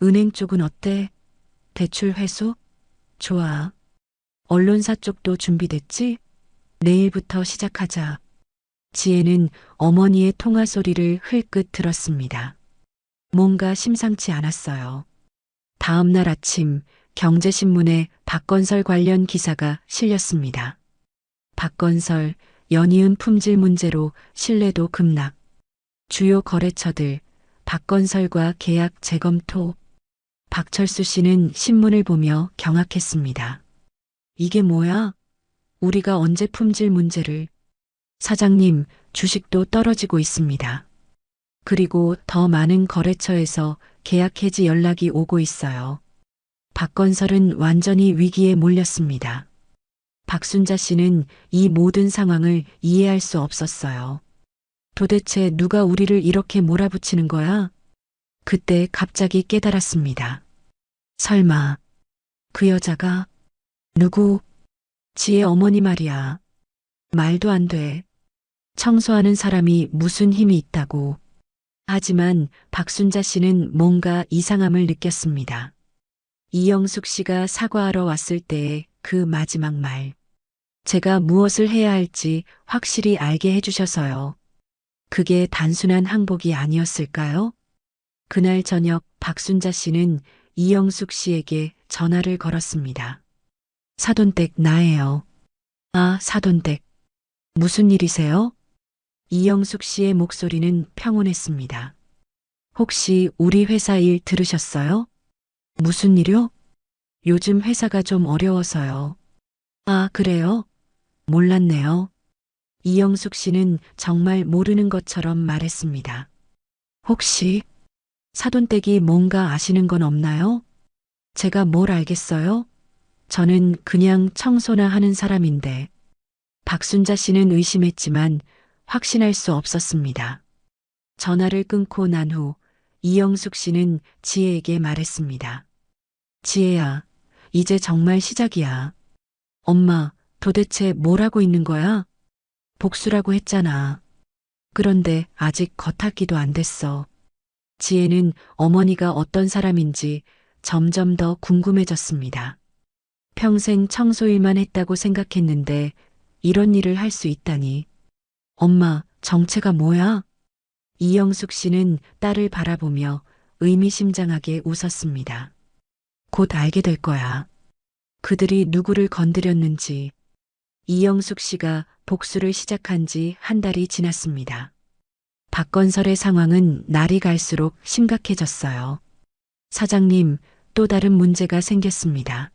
은행 쪽은 어때? 대출 회수? 좋아. 언론사 쪽도 준비됐지? 내일부터 시작하자. 지혜는 어머니의 통화 소리를 흘끗 들었습니다. 뭔가 심상치 않았어요. 다음 날 아침 경제신문에 박건설 관련 기사가 실렸습니다. 박건설, 연이은 품질 문제로 신뢰도 급락. 주요 거래처들, 박건설과 계약 재검토. 박철수 씨는 신문을 보며 경악했습니다. 이게 뭐야? 우리가 언제 품질 문제를. 사장님, 주식도 떨어지고 있습니다. 그리고 더 많은 거래처에서 계약 해지 연락이 오고 있어요. 박건설은 완전히 위기에 몰렸습니다. 박순자 씨는 이 모든 상황을 이해할 수 없었어요. 도대체 누가 우리를 이렇게 몰아붙이는 거야? 그때 갑자기 깨달았습니다. 설마 그 여자가 누구? 지혜 어머니 말이야. 말도 안 돼. 청소하는 사람이 무슨 힘이 있다고. 하지만 박순자 씨는 뭔가 이상함을 느꼈습니다. 이영숙 씨가 사과하러 왔을 때의 그 마지막 말. 제가 무엇을 해야 할지 확실히 알게 해주셔서요. 그게 단순한 항복이 아니었을까요? 그날 저녁 박순자 씨는 이영숙 씨에게 전화를 걸었습니다. 사돈댁 나예요. 아, 사돈댁. 무슨 일이세요? 이영숙 씨의 목소리는 평온했습니다. 혹시 우리 회사 일 들으셨어요? 무슨 일요? 요즘 회사가 좀 어려워서요. 아, 그래요? 몰랐네요. 이영숙 씨는 정말 모르는 것처럼 말했습니다. 혹시 사돈댁이 뭔가 아시는 건 없나요? 제가 뭘 알겠어요? 저는 그냥 청소나 하는 사람인데. 박순자 씨는 의심했지만 확신할 수 없었습니다. 전화를 끊고 난 후 이영숙 씨는 지혜에게 말했습니다. 지혜야, 이제 정말 시작이야. 엄마, 도대체 뭘 하고 있는 거야? 복수라고 했잖아. 그런데 아직 겉핥기도 안 됐어. 지혜는 어머니가 어떤 사람인지 점점 더 궁금해졌습니다. 평생 청소일만 했다고 생각했는데 이런 일을 할 수 있다니. 엄마, 정체가 뭐야? 이영숙 씨는 딸을 바라보며 의미심장하게 웃었습니다. 곧 알게 될 거야. 그들이 누구를 건드렸는지. 이영숙 씨가 복수를 시작한 지 한 달이 지났습니다. 박건설의 상황은 날이 갈수록 심각해졌어요. 사장님, 또 다른 문제가 생겼습니다.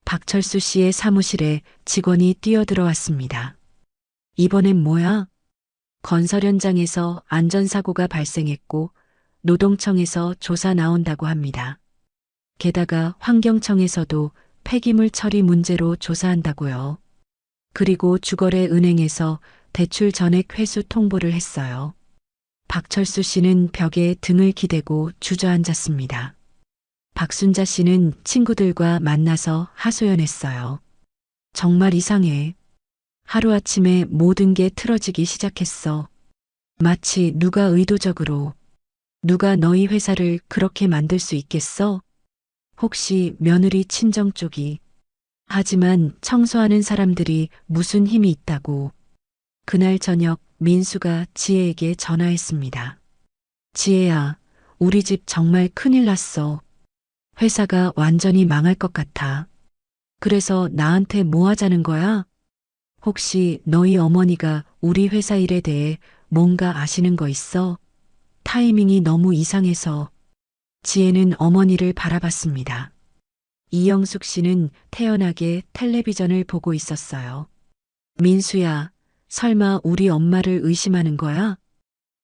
박철수 씨의 사무실에 직원이 뛰어들어왔습니다. 이번엔 뭐야? 건설 현장에서 안전사고가 발생했고 노동청에서 조사 나온다고 합니다. 게다가 환경청에서도 폐기물 처리 문제로 조사한다고요. 그리고 주거래 은행에서 대출 전액 회수 통보를 했어요. 박철수 씨는 벽에 등을 기대고 주저앉았습니다. 박순자 씨는 친구들과 만나서 하소연했어요. 정말 이상해. 하루아침에 모든 게 틀어지기 시작했어. 마치 누가 의도적으로, 누가 너희 회사를 그렇게 만들 수 있겠어? 혹시 며느리 친정 쪽이. 하지만 청소하는 사람들이 무슨 힘이 있다고. 그날 저녁 민수가 지혜에게 전화했습니다. 지혜야, 우리 집 정말 큰일 났어. 회사가 완전히 망할 것 같아. 그래서 나한테 뭐 하자는 거야? 혹시 너희 어머니가 우리 회사 일에 대해 뭔가 아시는 거 있어? 타이밍이 너무 이상해서. 지혜는 어머니를 바라봤습니다. 이영숙 씨는 태연하게 텔레비전을 보고 있었어요. 민수야, 설마 우리 엄마를 의심하는 거야?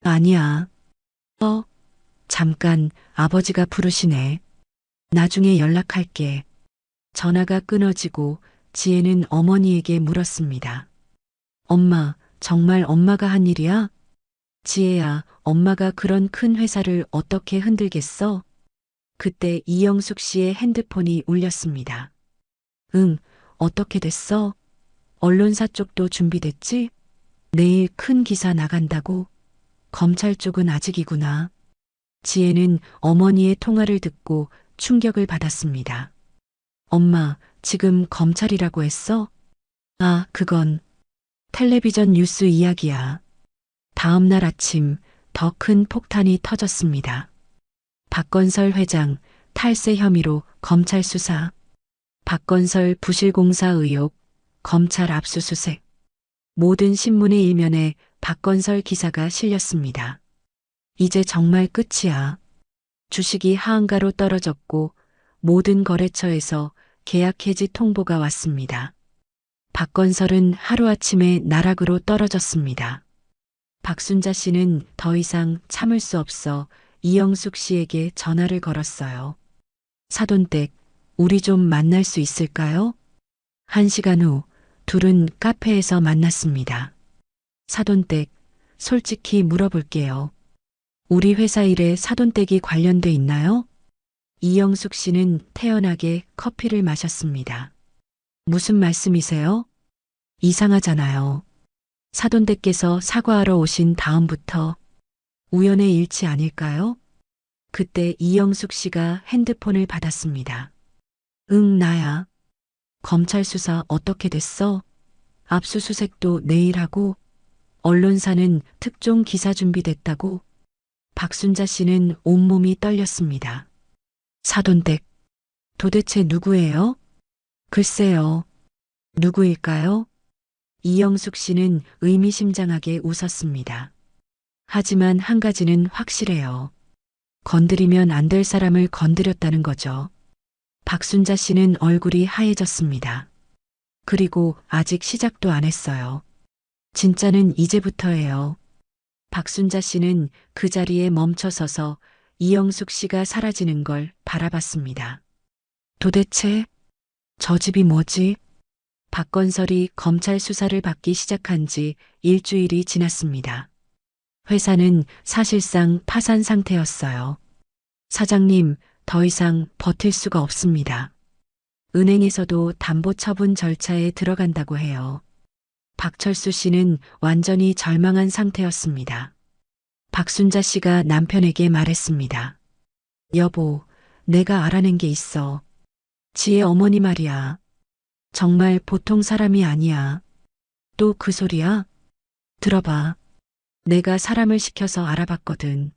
아니야. 잠깐, 아버지가 부르시네. 나중에 연락할게. 전화가 끊어지고 지혜는 어머니에게 물었습니다. 엄마, 정말 엄마가 한 일이야? 지혜야, 엄마가 그런 큰 회사를 어떻게 흔들겠어? 그때 이영숙 씨의 핸드폰이 울렸습니다. 응, 어떻게 됐어? 언론사 쪽도 준비됐지? 내일 큰 기사 나간다고? 검찰 쪽은 아직이구나. 지혜는 어머니의 통화를 듣고 충격을 받았습니다. 엄마, 지금 검찰이라고 했어? 아, 그건 텔레비전 뉴스 이야기야. 다음 날 아침 더 큰 폭탄이 터졌습니다. 박건설 회장 탈세 혐의로 검찰 수사. 박건설 부실공사 의혹, 검찰 압수수색. 모든 신문의 일면에 박건설 기사가 실렸습니다. 이제 정말 끝이야. 주식이 하한가로 떨어졌고 모든 거래처에서 계약 해지 통보가 왔습니다. 박건설은 하루아침에 나락으로 떨어졌습니다. 박순자 씨는 더 이상 참을 수 없어 이영숙 씨에게 전화를 걸었어요. 사돈댁, 우리 좀 만날 수 있을까요? 1시간 후 둘은 카페에서 만났습니다. 사돈댁, 솔직히 물어볼게요. 우리 회사 일에 사돈댁이 관련돼 있나요? 이영숙 씨는 태연하게 커피를 마셨습니다. 무슨 말씀이세요? 이상하잖아요. 사돈댁께서 사과하러 오신 다음부터 우연의 일치 아닐까요? 그때 이영숙 씨가 핸드폰을 받았습니다. 응, 나야. 검찰 수사 어떻게 됐어? 압수수색도 내일 하고 언론사는 특종 기사 준비됐다고. 박순자 씨는 온몸이 떨렸습니다. 사돈댁, 도대체 누구예요? 글쎄요. 누구일까요? 이영숙 씨는 의미심장하게 웃었습니다. 하지만 한 가지는 확실해요. 건드리면 안 될 사람을 건드렸다는 거죠. 박순자 씨는 얼굴이 하얘졌습니다. 그리고 아직 시작도 안 했어요. 진짜는 이제부터예요. 박순자 씨는 그 자리에 멈춰서서 이영숙 씨가 사라지는 걸 바라봤습니다. 도대체 저 집이 뭐지? 박건설이 검찰 수사를 받기 시작한 지 일주일이 지났습니다. 회사는 사실상 파산 상태였어요. 사장님, 더 이상 버틸 수가 없습니다. 은행에서도 담보 처분 절차에 들어간다고 해요. 박철수 씨는 완전히 절망한 상태였습니다. 박순자 씨가 남편에게 말했습니다. 여보, 내가 알아낸 게 있어. 지혜 어머니 말이야. 정말 보통 사람이 아니야. 또 그 소리야? 들어봐. 내가 사람을 시켜서 알아봤거든.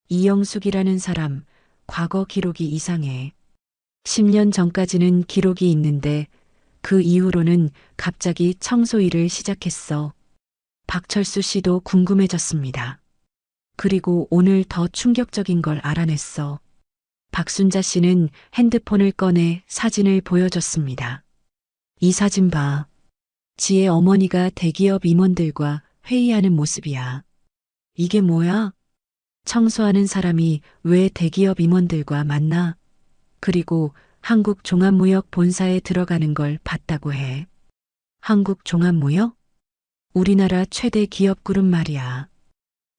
이영숙이라는 사람, 과거 기록이 이상해. 10년 전까지는 기록이 있는데 그 이후로는 갑자기 청소 일을 시작했어. 박철수 씨도 궁금해졌습니다. 그리고 오늘 더 충격적인 걸 알아냈어. 박순자 씨는 핸드폰을 꺼내 사진을 보여줬습니다. 이 사진 봐. 지혜 어머니가 대기업 임원들과 회의하는 모습이야. 이게 뭐야? 청소하는 사람이 왜 대기업 임원들과 만나? 그리고 한국종합무역 본사에 들어가는 걸 봤다고 해. 한국종합무역? 우리나라 최대 기업 그룹 말이야.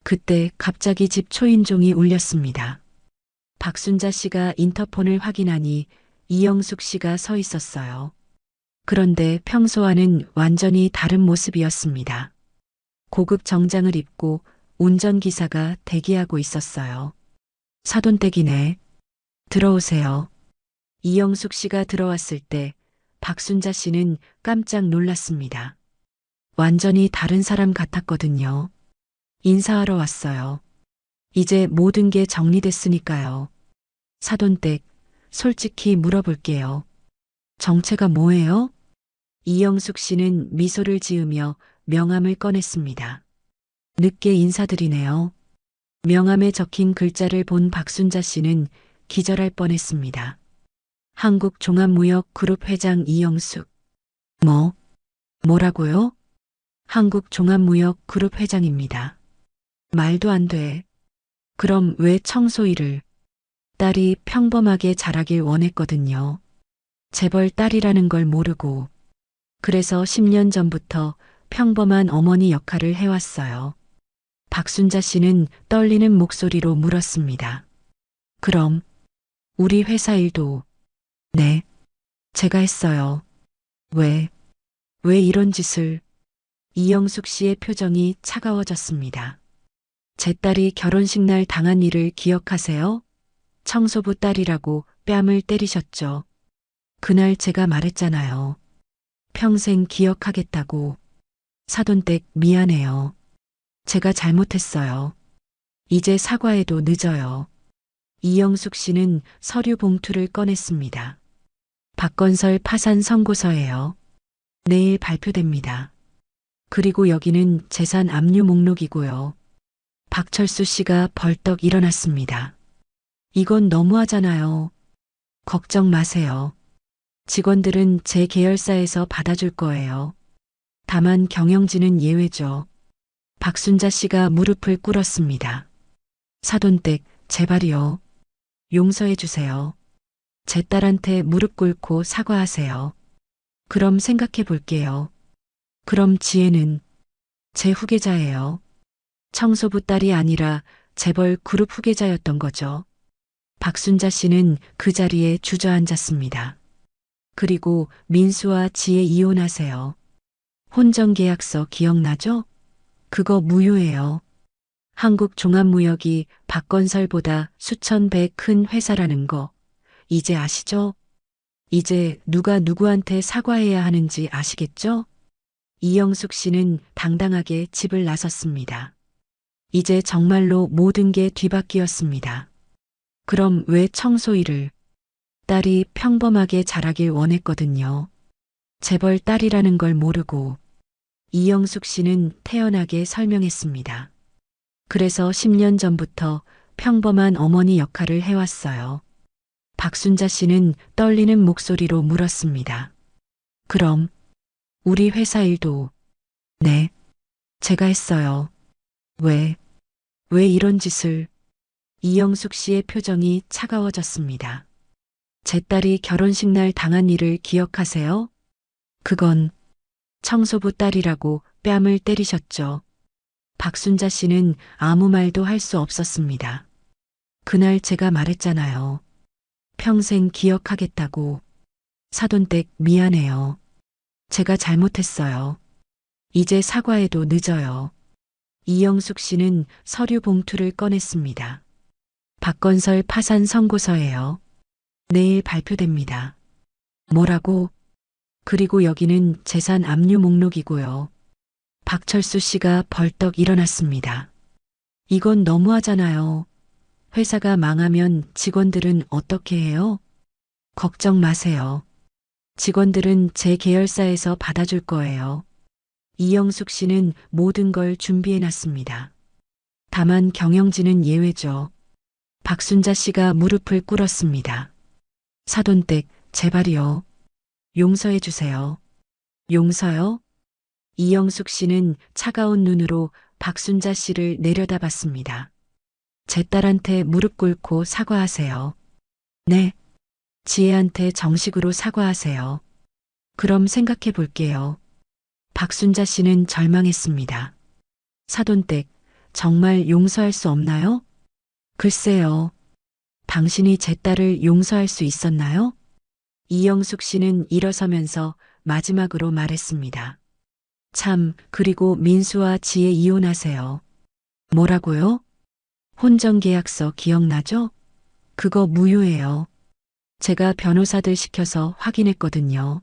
그때 갑자기 집 초인종이 울렸습니다. 박순자 씨가 인터폰을 확인하니 이영숙 씨가 서 있었어요. 그런데 평소와는 완전히 다른 모습이었습니다. 고급 정장을 입고 운전기사가 대기하고 있었어요. 사돈댁이네. 들어오세요. 이영숙 씨가 들어왔을 때 박순자 씨는 깜짝 놀랐습니다. 완전히 다른 사람 같았거든요. 인사하러 왔어요. 이제 모든 게 정리됐으니까요. 사돈댁, 솔직히 물어볼게요. 정체가 뭐예요? 이영숙 씨는 미소를 지으며 명함을 꺼냈습니다. 늦게 인사드리네요. 명함에 적힌 글자를 본 박순자 씨는 기절할 뻔했습니다. 한국종합무역그룹 회장 이영숙. 뭐라고요? 한국종합무역그룹 회장입니다. 말도 안 돼. 그럼 왜 청소 일을? 딸이 평범하게 자라길 원했거든요. 재벌 딸이라는 걸 모르고. 그래서 10년 전부터 평범한 어머니 역할을 해왔어요. 박순자 씨는 떨리는 목소리로 물었습니다. 그럼 우리 회사 일도? 네, 제가 했어요. 왜 이런 짓을? 이영숙 씨의 표정이 차가워졌습니다. 제 딸이 결혼식 날 당한 일을 기억하세요? 청소부 딸이라고 뺨을 때리셨죠. 그날 제가 말했잖아요. 평생 기억하겠다고. 사돈댁 미안해요. 제가 잘못했어요. 이제 사과해도 늦어요. 이영숙 씨는 서류 봉투를 꺼냈습니다. 박건설 파산 선고서예요. 내일 발표됩니다. 그리고 여기는 재산 압류 목록이고요. 박철수 씨가 벌떡 일어났습니다. 이건 너무하잖아요. 걱정 마세요. 직원들은 제 계열사에서 받아줄 거예요. 다만 경영진은 예외죠. 박순자 씨가 무릎을 꿇었습니다. 사돈댁, 제발이요. 용서해 주세요. 제 딸한테 무릎 꿇고 사과하세요. 그럼 생각해 볼게요. 그럼 지혜는 제 후계자예요. 청소부 딸이 아니라 재벌 그룹 후계자였던 거죠. 박순자 씨는 그 자리에 주저앉았습니다. 그리고 민수와 지혜 이혼하세요. 혼전계약서 기억나죠? 그거 무효예요. 한국종합무역이 박건설보다 수천 배 큰 회사라는 거 이제 아시죠? 이제 누가 누구한테 사과해야 하는지 아시겠죠? 이영숙 씨는 당당하게 집을 나섰습니다. 이제 정말로 모든 게 뒤바뀌었습니다. 그럼 왜 청소 일을? 딸이 평범하게 자라길 원했거든요. 재벌 딸이라는 걸 모르고. 이영숙 씨는 태연하게 설명했습니다. 그래서 10년 전부터 평범한 어머니 역할을 해왔어요. 박순자 씨는 떨리는 목소리로 물었습니다. 그럼 우리 회사 일도? 네, 제가 했어요. 왜 이런 짓을? 이영숙 씨의 표정이 차가워졌습니다. 제 딸이 결혼식 날 당한 일을 기억하세요? 그건 청소부 딸이라고 뺨을 때리셨죠. 박순자 씨는 아무 말도 할 수 없었습니다. 그날 제가 말했잖아요. 평생 기억하겠다고. 사돈댁 미안해요. 제가 잘못했어요. 이제 사과해도 늦어요. 이영숙 씨는 서류 봉투를 꺼냈습니다. 박건설 파산 선고서예요. 내일 발표됩니다. 뭐라고? 그리고 여기는 재산 압류 목록이고요. 박철수 씨가 벌떡 일어났습니다. 이건 너무하잖아요. 회사가 망하면 직원들은 어떻게 해요? 걱정 마세요. 직원들은 제 계열사에서 받아줄 거예요. 이영숙 씨는 모든 걸 준비해 놨습니다. 다만 경영진은 예외죠. 박순자 씨가 무릎을 꿇었습니다. 사돈댁, 제발이요. 용서해 주세요. 용서요? 이영숙 씨는 차가운 눈으로 박순자 씨를 내려다봤습니다. 제 딸한테 무릎 꿇고 사과하세요. 네. 지혜한테 정식으로 사과하세요. 그럼 생각해 볼게요. 박순자 씨는 절망했습니다. 사돈댁, 정말 용서할 수 없나요? 글쎄요. 당신이 제 딸을 용서할 수 있었나요? 이영숙 씨는 일어서면서 마지막으로 말했습니다. 참, 그리고 민수와 지혜 이혼하세요. 뭐라고요? 혼전계약서 기억나죠? 그거 무효예요. 제가 변호사들 시켜서 확인했거든요.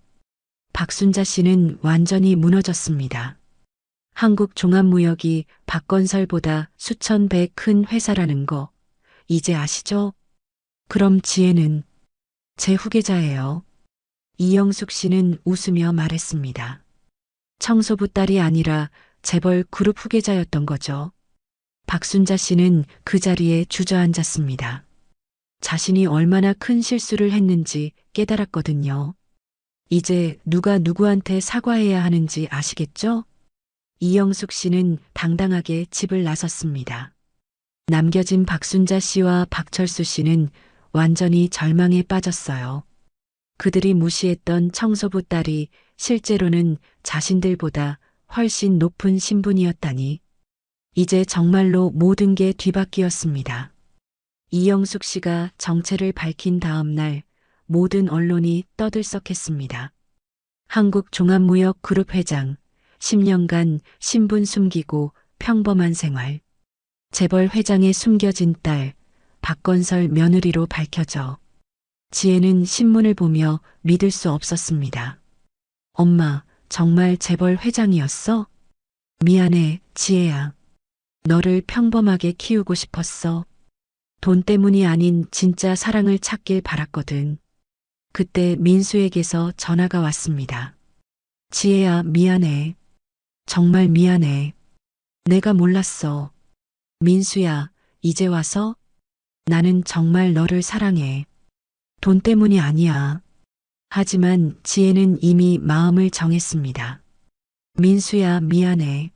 박순자 씨는 완전히 무너졌습니다. 한국종합무역이 박건설보다 수천 배 큰 회사라는 거 이제 아시죠? 그럼 지혜는 제 후계자예요. 이영숙 씨는 웃으며 말했습니다. 청소부 딸이 아니라 재벌 그룹 후계자였던 거죠. 박순자 씨는 그 자리에 주저앉았습니다. 자신이 얼마나 큰 실수를 했는지 깨달았거든요. 이제 누가 누구한테 사과해야 하는지 아시겠죠? 이영숙 씨는 당당하게 집을 나섰습니다. 남겨진 박순자 씨와 박철수 씨는 완전히 절망에 빠졌어요. 그들이 무시했던 청소부 딸이 실제로는 자신들보다 훨씬 높은 신분이었다니. 이제 정말로 모든 게 뒤바뀌었습니다. 이영숙 씨가 정체를 밝힌 다음 날 모든 언론이 떠들썩했습니다. 한국종합무역그룹 회장, 10년간 신분 숨기고 평범한 생활. 재벌 회장의 숨겨진 딸, 박건설 며느리로 밝혀져. 지혜는 신문을 보며 믿을 수 없었습니다. 엄마, 정말 재벌 회장이었어? 미안해, 지혜야. 너를 평범하게 키우고 싶었어. 돈 때문이 아닌 진짜 사랑을 찾길 바랐거든. 그때 민수에게서 전화가 왔습니다. 지혜야, 미안해. 정말 미안해. 내가 몰랐어. 민수야, 이제 와서? 나는 정말 너를 사랑해. 돈 때문이 아니야. 하지만 지혜는 이미 마음을 정했습니다. 민수야, 미안해.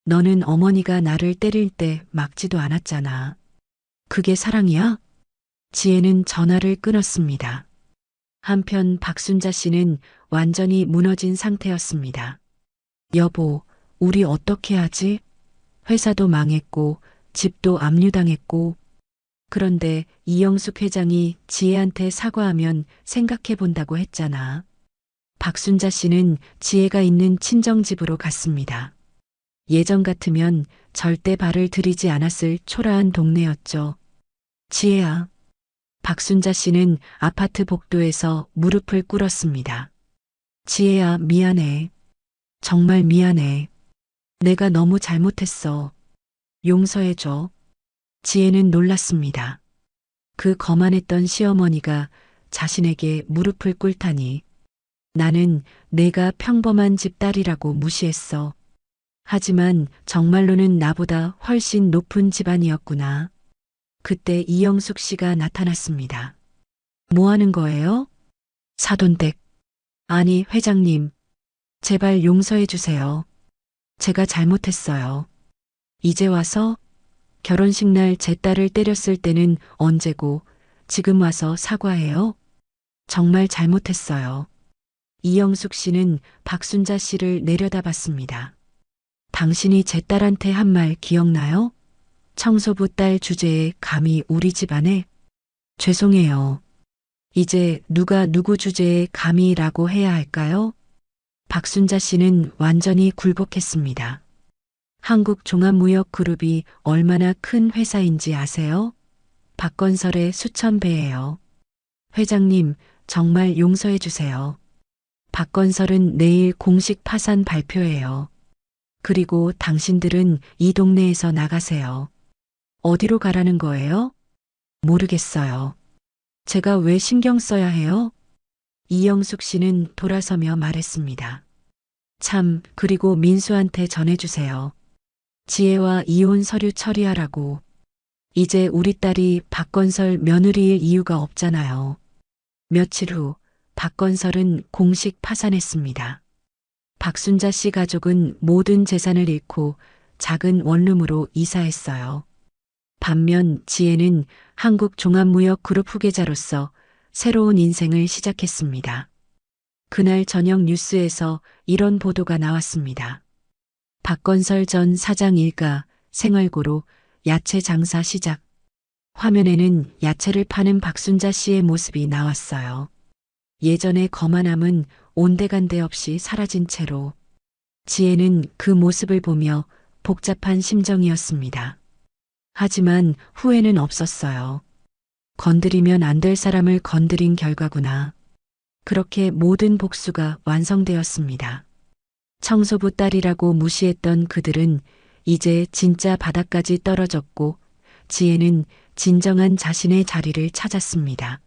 너는 어머니가 나를 때릴 때 막지도 않았잖아. 그게 사랑이야? 지혜는 전화를 끊었습니다. 한편 박순자 씨는 완전히 무너진 상태였습니다. 여보, 우리 어떻게 하지? 회사도 망했고, 집도 압류당했고, 그런데 이영숙 회장이 지혜한테 사과하면 생각해 본다고 했잖아. 박순자 씨는 지혜가 있는 친정집으로 갔습니다. 예전 같으면 절대 발을 들이지 않았을 초라한 동네였죠. 지혜야. 박순자 씨는 아파트 복도에서 무릎을 꿇었습니다. 지혜야, 미안해. 정말 미안해. 내가 너무 잘못했어. 용서해줘. 지혜는 놀랐습니다. 그 거만했던 시어머니가 자신에게 무릎을 꿇다니. 나는 내가 평범한 집 딸이라고 무시했어. 하지만 정말로는 나보다 훨씬 높은 집안이었구나. 그때 이영숙 씨가 나타났습니다. 뭐 하는 거예요? 사돈댁. 아니, 회장님. 제발 용서해 주세요. 제가 잘못했어요. 이제 와서 결혼식 날 제 딸을 때렸을 때는 언제고 지금 와서 사과해요? 정말 잘못했어요. 이영숙 씨는 박순자 씨를 내려다봤습니다. 당신이 제 딸한테 한 말 기억나요? 청소부 딸 주제에 감히 우리 집안에? 죄송해요. 이제 누가 누구 주제에 감히라고 해야 할까요? 박순자 씨는 완전히 굴복했습니다. 한국종합무역그룹이 얼마나 큰 회사인지 아세요? 박건설의 수천 배예요. 회장님, 정말 용서해 주세요. 박건설은 내일 공식 파산 발표해요. 그리고 당신들은 이 동네에서 나가세요. 어디로 가라는 거예요? 모르겠어요. 제가 왜 신경 써야 해요? 이영숙 씨는 돌아서며 말했습니다. 참, 그리고 민수한테 전해주세요. 지혜와 이혼 서류 처리하라고. 이제 우리 딸이 박건설 며느리일 이유가 없잖아요. 며칠 후 박건설은 공식 파산했습니다. 박순자 씨 가족은 모든 재산을 잃고 작은 원룸으로 이사했어요. 반면 지혜는 한국종합무역그룹 후계자로서 새로운 인생을 시작했습니다. 그날 저녁 뉴스에서 이런 보도가 나왔습니다. 박건설 전 사장 일가 생활고로 야채 장사 시작. 화면에는 야채를 파는 박순자 씨의 모습이 나왔어요. 예전의 거만함은 온데간데 없이 사라진 채로 지혜는 그 모습을 보며 복잡한 심정이었습니다. 하지만 후회는 없었어요. 건드리면 안 될 사람을 건드린 결과구나. 그렇게 모든 복수가 완성되었습니다. 청소부 딸이라고 무시했던 그들은 이제 진짜 바닥까지 떨어졌고 지혜는 진정한 자신의 자리를 찾았습니다.